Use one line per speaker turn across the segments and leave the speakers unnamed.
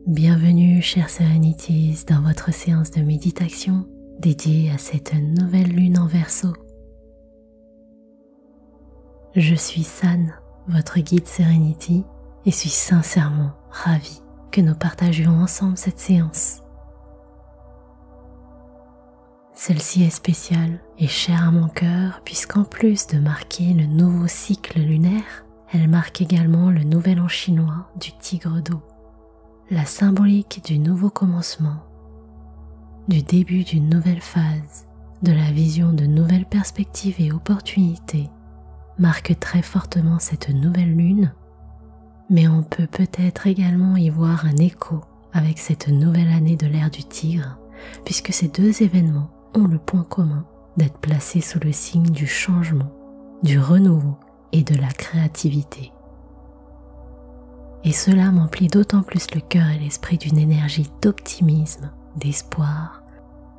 Bienvenue, chers Serenities, dans votre séance de méditation dédiée à cette nouvelle lune en Verseau. Je suis San, votre guide Serenity, et suis sincèrement ravie que nous partagions ensemble cette séance. Celle-ci est spéciale et chère à mon cœur puisqu'en plus de marquer le nouveau cycle lunaire, elle marque également le nouvel an chinois du tigre d'eau. La symbolique du nouveau commencement, du début d'une nouvelle phase, de la vision de nouvelles perspectives et opportunités marque très fortement cette nouvelle lune, mais on peut peut-être également y voir un écho avec cette nouvelle année de l'ère du tigre, puisque ces deux événements ont le point commun d'être placés sous le signe du changement, du renouveau et de la créativité. Et cela m'emplit d'autant plus le cœur et l'esprit d'une énergie d'optimisme, d'espoir,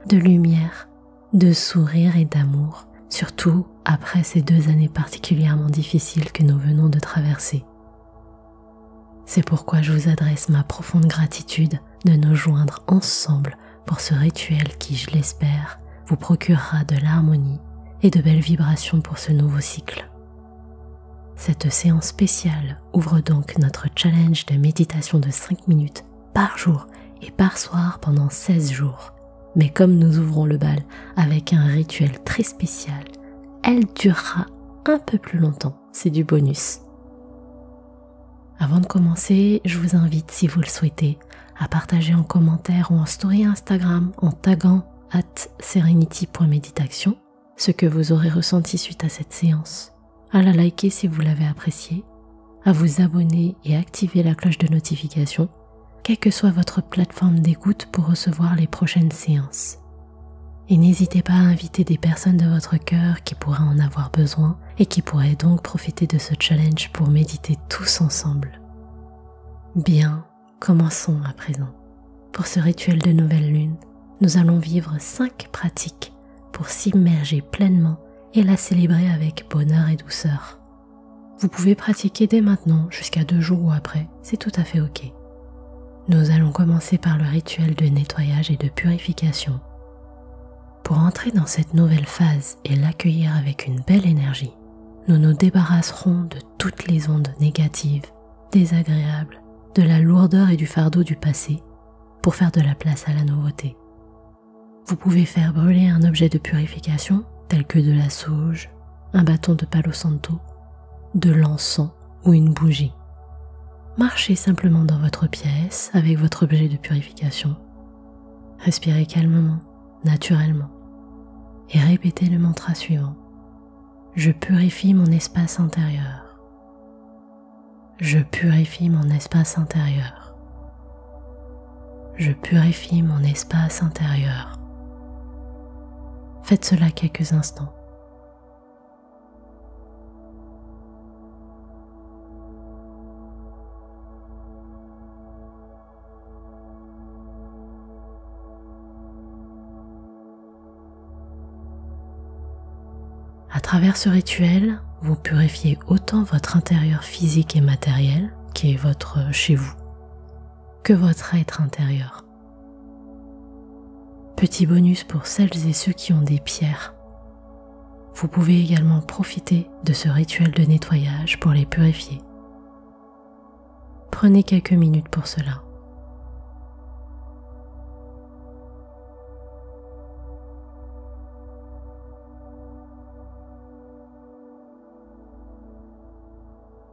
de lumière, de sourire et d'amour, surtout après ces 2 années particulièrement difficiles que nous venons de traverser. C'est pourquoi je vous adresse ma profonde gratitude de nous joindre ensemble pour ce rituel qui, je l'espère, vous procurera de l'harmonie et de belles vibrations pour ce nouveau cycle. Cette séance spéciale ouvre donc notre challenge de méditation de 5 minutes par jour et par soir pendant 16 jours. Mais comme nous ouvrons le bal avec un rituel très spécial, elle durera un peu plus longtemps, c'est du bonus. Avant de commencer, je vous invite, si vous le souhaitez, à partager en commentaire ou en story Instagram en taguant @serenity.meditation ce que vous aurez ressenti suite à cette séance, à la liker si vous l'avez apprécié, à vous abonner et activer la cloche de notification, quelle que soit votre plateforme d'écoute pour recevoir les prochaines séances. Et n'hésitez pas à inviter des personnes de votre cœur qui pourraient en avoir besoin et qui pourraient donc profiter de ce challenge pour méditer tous ensemble. Bien, commençons à présent. Pour ce rituel de nouvelle lune, nous allons vivre 5 pratiques pour s'immerger pleinement et la célébrer avec bonheur et douceur. Vous pouvez pratiquer dès maintenant jusqu'à 2 jours ou après, c'est tout à fait ok. Nous allons commencer par le rituel de nettoyage et de purification. Pour entrer dans cette nouvelle phase et l'accueillir avec une belle énergie, nous nous débarrasserons de toutes les ondes négatives, désagréables, de la lourdeur et du fardeau du passé pour faire de la place à la nouveauté. Vous pouvez faire brûler un objet de purification tel que de la sauge, un bâton de Palo Santo, de l'encens ou une bougie. Marchez simplement dans votre pièce avec votre objet de purification. Respirez calmement, naturellement, et répétez le mantra suivant. Je purifie mon espace intérieur. Je purifie mon espace intérieur. Je purifie mon espace intérieur. Faites cela quelques instants. À travers ce rituel, vous purifiez autant votre intérieur physique et matériel, qui est votre chez vous, que votre être intérieur. Petit bonus pour celles et ceux qui ont des pierres. Vous pouvez également profiter de ce rituel de nettoyage pour les purifier. Prenez quelques minutes pour cela.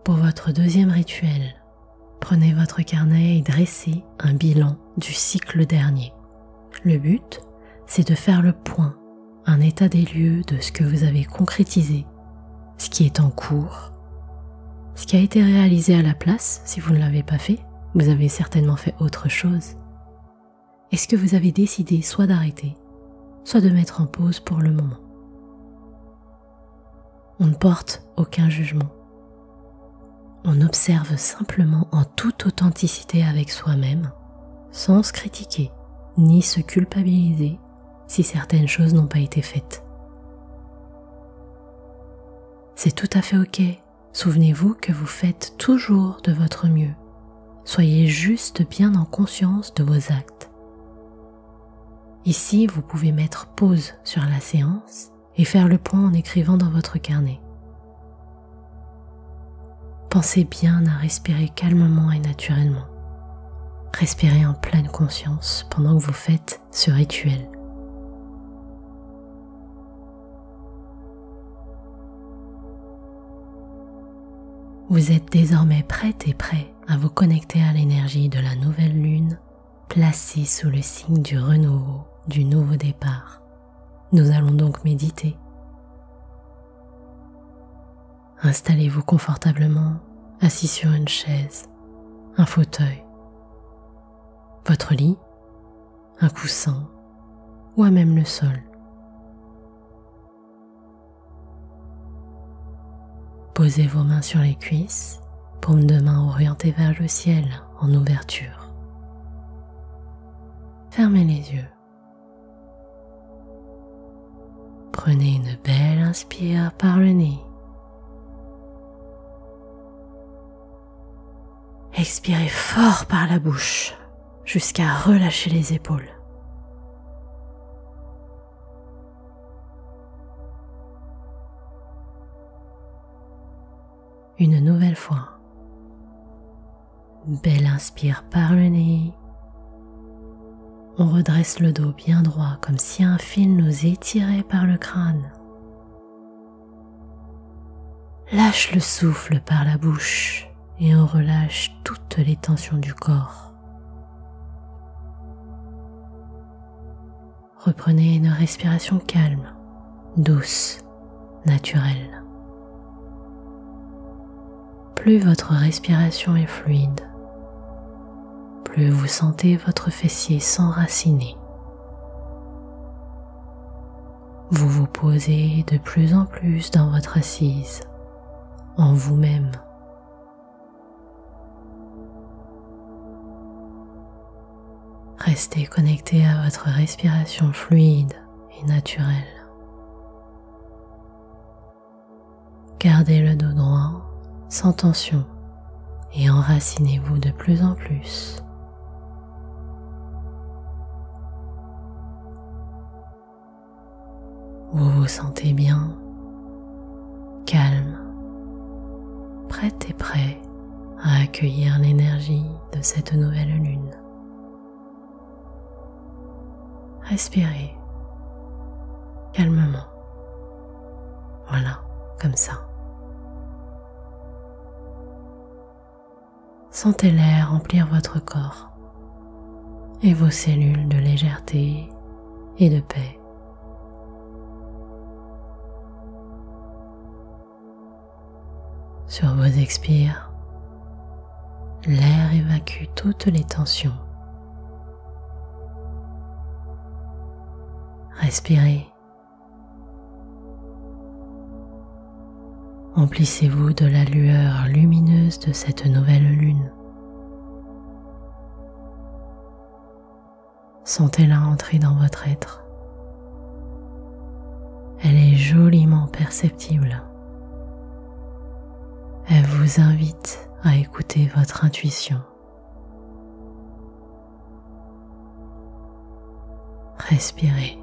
Pour votre deuxième rituel, prenez votre carnet et dressez un bilan du cycle dernier. Le but, c'est de faire le point, un état des lieux de ce que vous avez concrétisé, ce qui est en cours, ce qui a été réalisé à la place. Si vous ne l'avez pas fait, vous avez certainement fait autre chose. Et ce que vous avez décidé soit d'arrêter, soit de mettre en pause pour le moment. On ne porte aucun jugement. On observe simplement en toute authenticité avec soi-même, sans se critiquer, ni se culpabiliser si certaines choses n'ont pas été faites. C'est tout à fait ok. Souvenez-vous que vous faites toujours de votre mieux soyez juste bien en conscience de vos actes. Ici, vous pouvez mettre pause sur la séance et faire le point en écrivant dans votre carnet. Pensez bien à respirer calmement et naturellement. Respirez en pleine conscience pendant que vous faites ce rituel. Vous êtes désormais prête et prêt à vous connecter à l'énergie de la nouvelle lune placée sous le signe du renouveau, du nouveau départ. Nous allons donc méditer. Installez-vous confortablement, assis sur une chaise, un fauteuil, votre lit, un coussin ou à même le sol. Posez vos mains sur les cuisses, paumes de main orientées vers le ciel en ouverture. Fermez les yeux. Prenez une belle inspire par le nez. Expirez fort par la bouche jusqu'à relâcher les épaules. Une nouvelle fois. Belle inspire par le nez. On redresse le dos bien droit comme si un fil nous étirait par le crâne. Lâche le souffle par la bouche et on relâche toutes les tensions du corps. Reprenez une respiration calme, douce, naturelle. Plus votre respiration est fluide, plus vous sentez votre fessier s'enraciner. Vous vous posez de plus en plus dans votre assise, en vous-même. Restez connecté à votre respiration fluide et naturelle. Gardez le dos droit, sans tension, et enracinez-vous de plus en plus. Vous vous sentez bien, calme, prête et prêt à accueillir l'énergie de cette nouvelle lune. Respirez calmement. Voilà, comme ça. Sentez l'air remplir votre corps et vos cellules de légèreté et de paix. Sur vos expires, l'air évacue toutes les tensions. Respirez. Emplissez-vous de la lueur lumineuse de cette nouvelle lune. Sentez-la entrer dans votre être. Elle est joliment perceptible. Elle vous invite à écouter votre intuition. Respirez.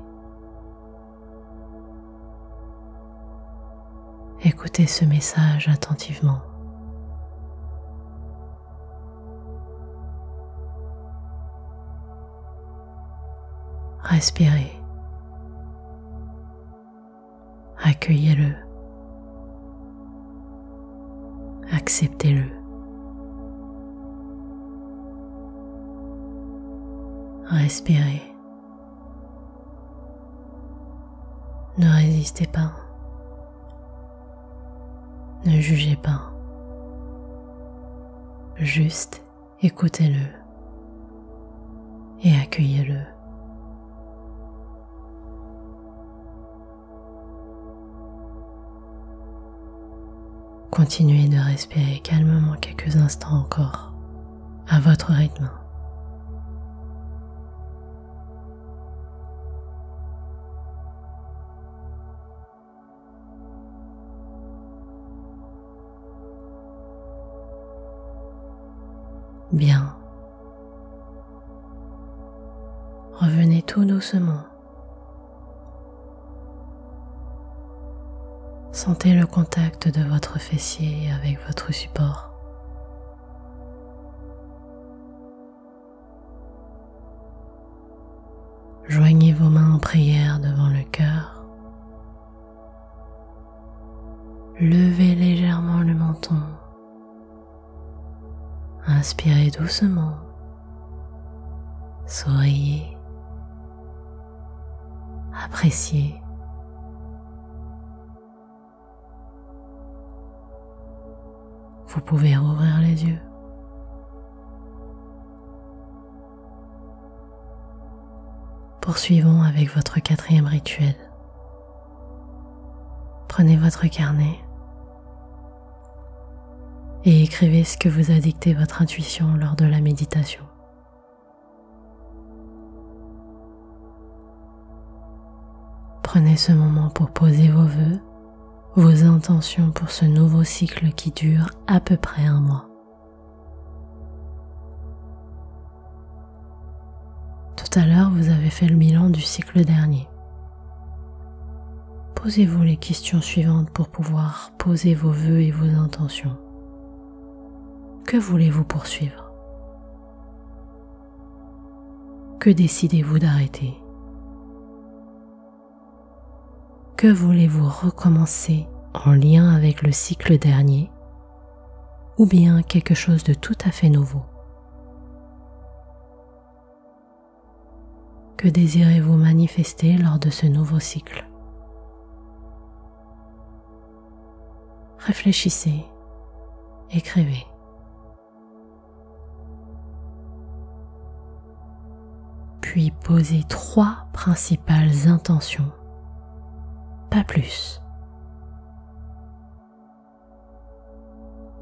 Écoutez ce message attentivement. Respirez. Accueillez-le. Acceptez-le. Respirez. Ne résistez pas. Ne jugez pas. Juste écoutez-le et accueillez-le. Continuez de respirer calmement quelques instants encore, à votre rythme. Bien. Revenez tout doucement. Sentez le contact de votre fessier avec votre support. Joignez vos mains en prière devant le cœur. Levez légèrement le menton. Inspirez doucement. Souriez. Appréciez. Vous pouvez rouvrir les yeux. Poursuivons avec votre 4e rituel. Prenez votre carnet et écrivez ce que vous a dicté votre intuition lors de la méditation. Prenez ce moment pour poser vos vœux, vos intentions pour ce nouveau cycle qui dure à peu près 1 mois. Tout à l'heure, vous avez fait le bilan du cycle dernier. Posez-vous les questions suivantes pour pouvoir poser vos vœux et vos intentions. Que voulez-vous poursuivre? Que décidez-vous d'arrêter? Que voulez-vous recommencer en lien avec le cycle dernier ou bien quelque chose de tout à fait nouveau? Que désirez-vous manifester lors de ce nouveau cycle? Réfléchissez, écrivez. Puis posez 3 principales intentions. Pas plus.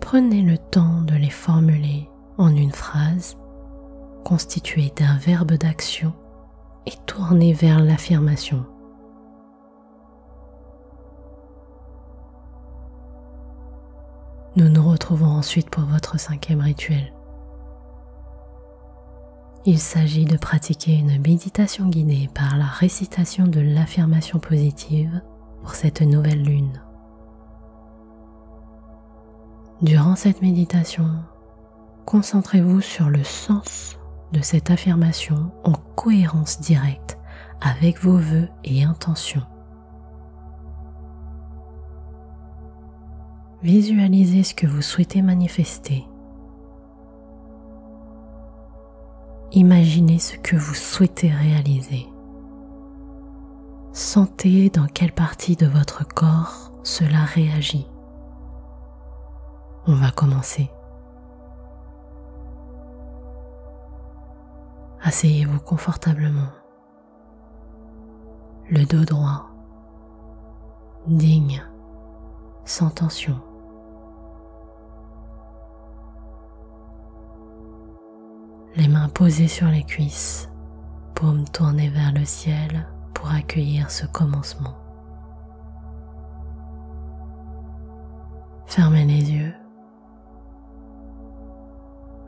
Prenez le temps de les formuler en une phrase constituée d'un verbe d'action et tournée vers l'affirmation. Nous nous retrouvons ensuite pour votre 5e rituel. Il s'agit de pratiquer une méditation guidée par la récitation de l'affirmation positive pour cette nouvelle lune. Durant cette méditation, concentrez-vous sur le sens de cette affirmation en cohérence directe avec vos vœux et intentions. Visualisez ce que vous souhaitez manifester. Imaginez ce que vous souhaitez réaliser. Sentez dans quelle partie de votre corps cela réagit. On va commencer. Asseyez-vous confortablement. Le dos droit, digne, sans tension. Les mains posées sur les cuisses, paumes tournées vers le ciel pour accueillir ce commencement. Fermez les yeux.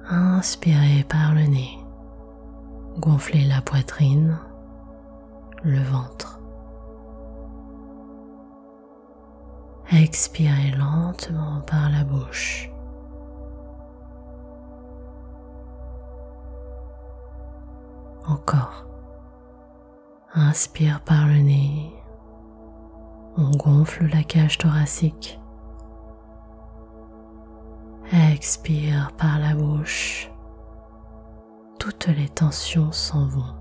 Inspirez par le nez. Gonflez la poitrine, le ventre. Expirez lentement par la bouche. Encore. Inspire par le nez. On gonfle la cage thoracique. Expire par la bouche. Toutes les tensions s'en vont.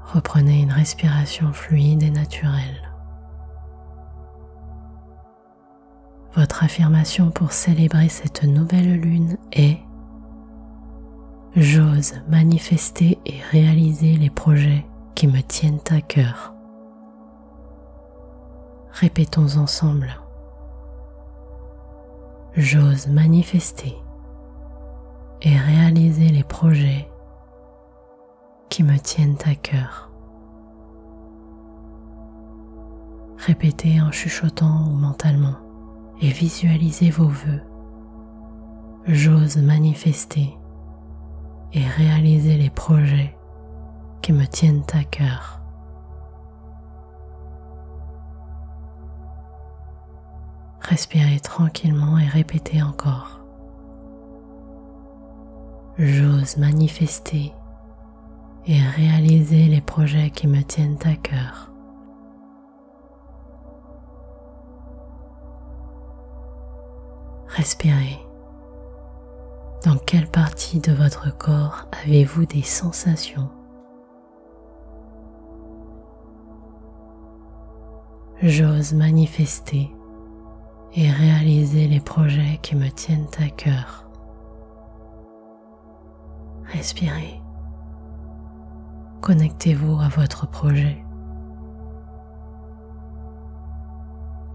Reprenez une respiration fluide et naturelle. Votre affirmation pour célébrer cette nouvelle lune est: j'ose manifester et réaliser les projets qui me tiennent à cœur. Répétons ensemble. J'ose manifester et réaliser les projets qui me tiennent à cœur. Répétez en chuchotant ou mentalement et visualisez vos vœux J'ose manifester et réaliser les projets qui me tiennent à cœur. Respirez tranquillement et répétez encore. J'ose manifester et réaliser les projets qui me tiennent à cœur. Respirez. Dans quelle partie de votre corps avez-vous des sensations? J'ose manifester et réaliser les projets qui me tiennent à cœur. Respirez. Connectez-vous à votre projet.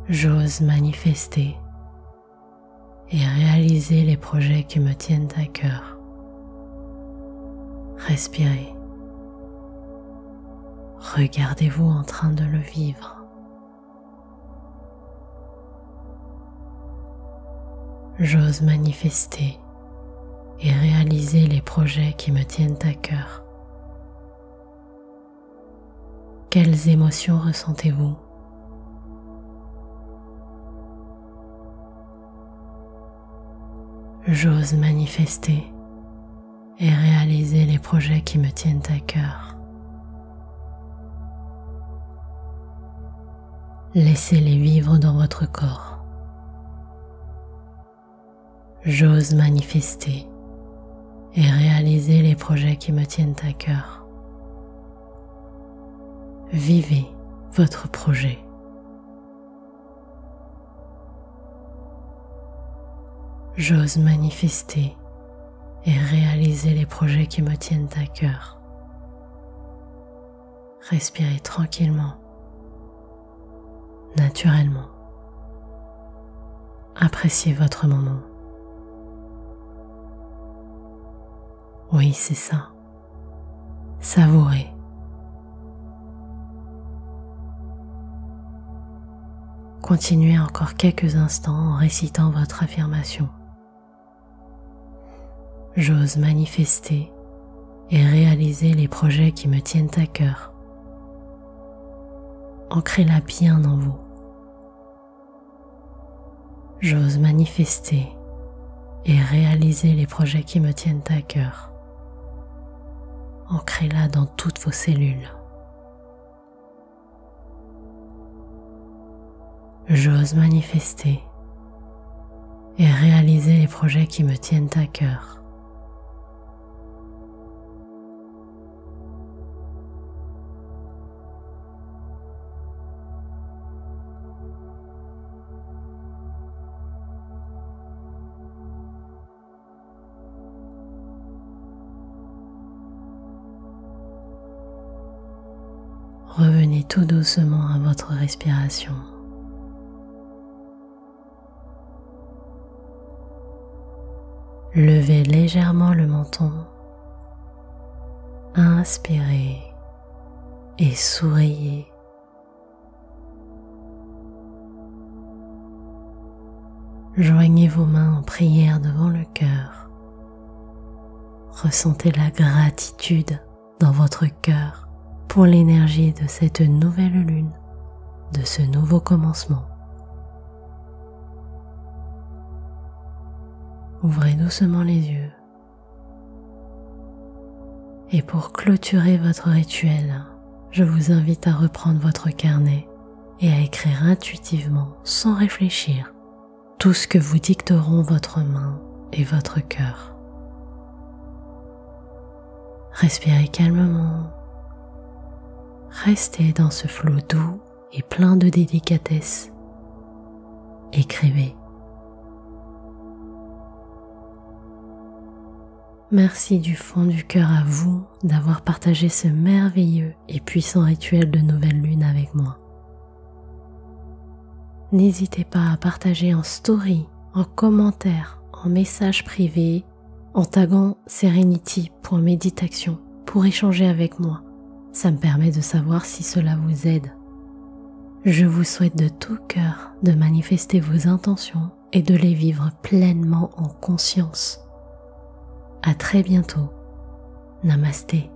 J'ose manifester et réaliser les projets qui me tiennent à cœur. Respirez. Regardez-vous en train de le vivre. J'ose manifester et réaliser les projets qui me tiennent à cœur. Quelles émotions ressentez-vous? J'ose manifester et réaliser les projets qui me tiennent à cœur. Laissez-les vivre dans votre corps. J'ose manifester et réaliser les projets qui me tiennent à cœur. Vivez votre projet. J'ose manifester et réaliser les projets qui me tiennent à cœur. Respirez tranquillement, naturellement. Appréciez votre moment. Oui, c'est ça. Savourez. Continuez encore quelques instants en récitant votre affirmation. J'ose manifester et réaliser les projets qui me tiennent à cœur. Ancrez-la bien en vous. J'ose manifester et réaliser les projets qui me tiennent à cœur. Ancrez-la dans toutes vos cellules. J'ose manifester et réaliser les projets qui me tiennent à cœur. Revenez tout doucement à votre respiration. Levez légèrement le menton. Inspirez et souriez. Joignez vos mains en prière devant le cœur. Ressentez la gratitude dans votre cœur pour l'énergie de cette nouvelle lune, de ce nouveau commencement. Ouvrez doucement les yeux. Et pour clôturer votre rituel, je vous invite à reprendre votre carnet et à écrire intuitivement, sans réfléchir, tout ce que vous dicteront votre main et votre cœur. Respirez calmement. Restez dans ce flot doux et plein de délicatesse. Écrivez. Merci du fond du cœur à vous d'avoir partagé ce merveilleux et puissant rituel de nouvelle lune avec moi. N'hésitez pas à partager en story, en commentaire, en message privé, en taguant Serenity.méditation pour échanger avec moi. Ça me permet de savoir si cela vous aide. Je vous souhaite de tout cœur de manifester vos intentions et de les vivre pleinement en conscience. À très bientôt. Namasté.